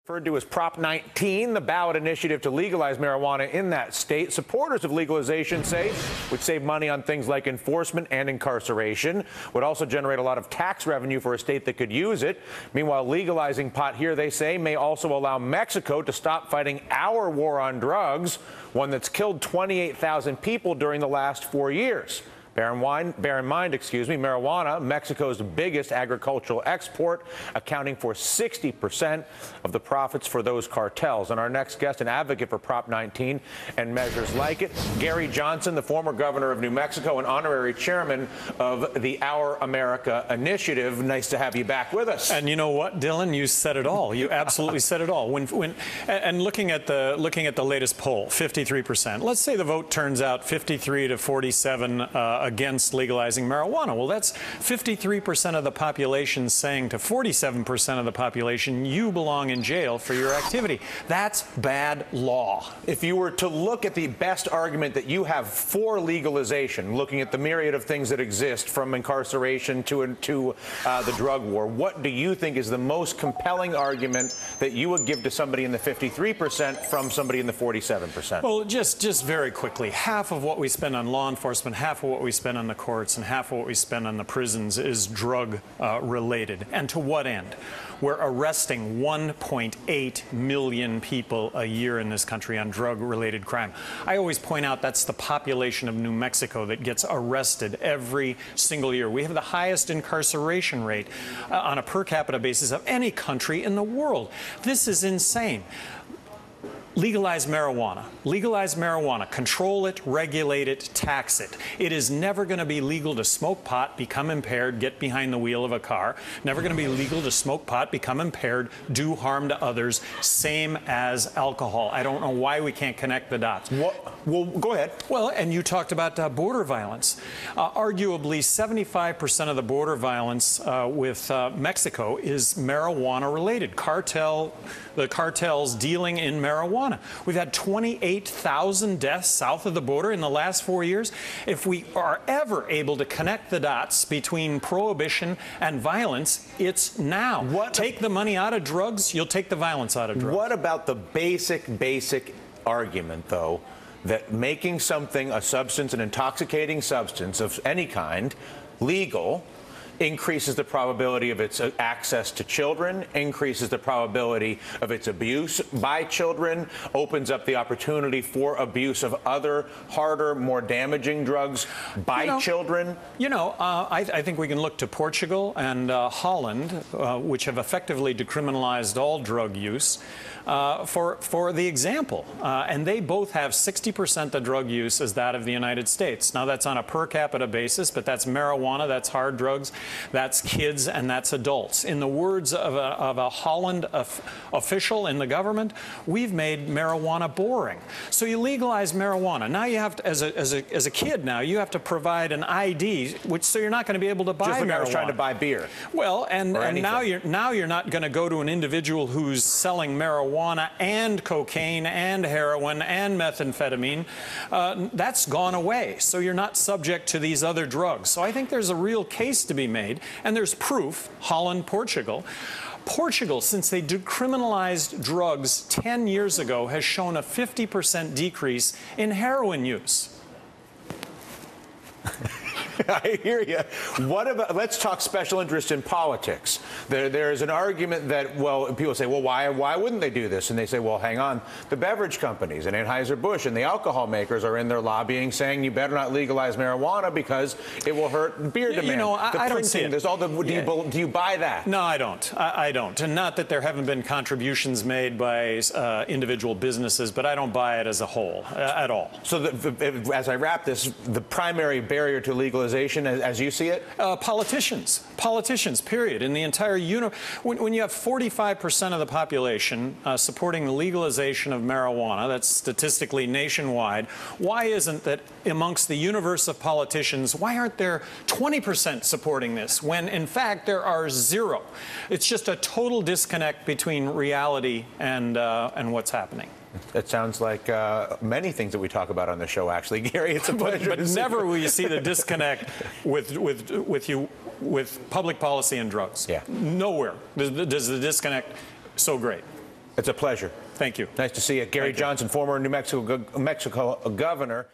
Referred to as Prop 19, the ballot initiative to legalize marijuana in that state. Supporters of legalization say would save money on things like enforcement and incarceration, would also generate a lot of tax revenue for a state that could use it. Meanwhile, legalizing pot here, they say, may also allow Mexico to stop fighting our war on drugs, one that's killed 28,000 people during the last 4 years. Bear in mind, marijuana, Mexico's biggest agricultural export, accounting for 60% of the profits for those cartels. And our next guest, an advocate for Prop 19 and measures like it, Gary Johnson, the former governor of New Mexico and honorary chairman of the Our America Initiative. Nice to have you back with us. And you know what, Dylan, you said it all. You absolutely said it all. And looking at the latest poll, 53%. Let's say the vote turns out 53 to 47 against legalizing marijuana. Well, that's 53% of the population saying to 47% of the population, you belong in jail for your activity. That's bad law. If you were to look at the best argument that you have for legalization, looking at the myriad of things that exist, from incarceration to the drug war, what do you think is the most compelling argument that you would give to somebody in the 53% from somebody in the 47%? Well, just very quickly, half of what we spend on law enforcement, half of what we spend on the courts, and half of what we spend on the prisons is drug related. And to what end? We're arresting 1.8 million people a year in this country on drug-related crime. I always point out that's the population of New Mexico that gets arrested every single year. We have the highest incarceration rate on a per capita basis of any country in the world. This is insane. Legalize marijuana. Legalize marijuana. Control it, regulate it, tax it. It is never going to be legal to smoke pot, become impaired, get behind the wheel of a car. Never going to be legal to smoke pot, become impaired, do harm to others. Same as alcohol. I don't know why we can't connect the dots. Well, go ahead. Well, and you talked about border violence. Arguably, 75% of the border violence with Mexico is marijuana related. The cartels dealing in marijuana. We've had 28,000 deaths south of the border in the last 4 years. If we are ever able to connect the dots between prohibition and violence, it's now. Take the money out of drugs, you'll take the violence out of drugs. What about the basic argument, though, that making something, a substance, an intoxicating substance of any kind, legal, increases the probability of its access to children, increases the probability of its abuse by children, opens up the opportunity for abuse of other harder, more damaging drugs by children? I think we can look to Portugal and Holland, which have effectively decriminalized all drug use, for the example. And they both have 60% the drug use as that of the United States. Now, that's on a per capita basis, but that's marijuana, that's hard drugs, that's kids, and that's adults. In the words of a Holland official in the government, we've made marijuana boring. So you legalize marijuana. Now you have to, as a kid now, you have to provide an ID, so you're not going to be able to buy Just like marijuana. I was trying to buy beer. Well, and now you're not going to go to an individual who's selling marijuana and cocaine and heroin and methamphetamine. That's gone away. So you're not subject to these other drugs. So I think there's a real case to be made. And there's proof, Holland, Portugal. Portugal, since they decriminalized drugs 10 years ago, has shown a 50% decrease in heroin use. I hear you. What about, let's talk special interest in politics. There's an argument that, well, people say, well, why wouldn't they do this? And they say, well, hang on. The beverage companies and Anheuser-Busch and the alcohol makers are in there lobbying, saying you better not legalize marijuana because it will hurt beer demand. I don't see it. There's all the, do you buy that? No, I don't. I don't. And not that there haven't been contributions made by individual businesses, but I don't buy it as a whole at all. So as I wrap this, the primary barrier to legalization, as you see it? Politicians, period. In the entire universe, when you have 45% of the population supporting the legalization of marijuana, that's statistically nationwide, why isn't that amongst the universe of politicians, why aren't there 20% supporting this when, in fact, there are zero? It's just a total disconnect between reality and what's happening. It sounds like many things that we talk about on the show, actually. Gary, it's a pleasure. But never will you see the disconnect with public policy and drugs. Yeah. Nowhere does the disconnect so great. It's a pleasure. Thank you. Nice to see you. Gary Johnson, former New Mexico governor.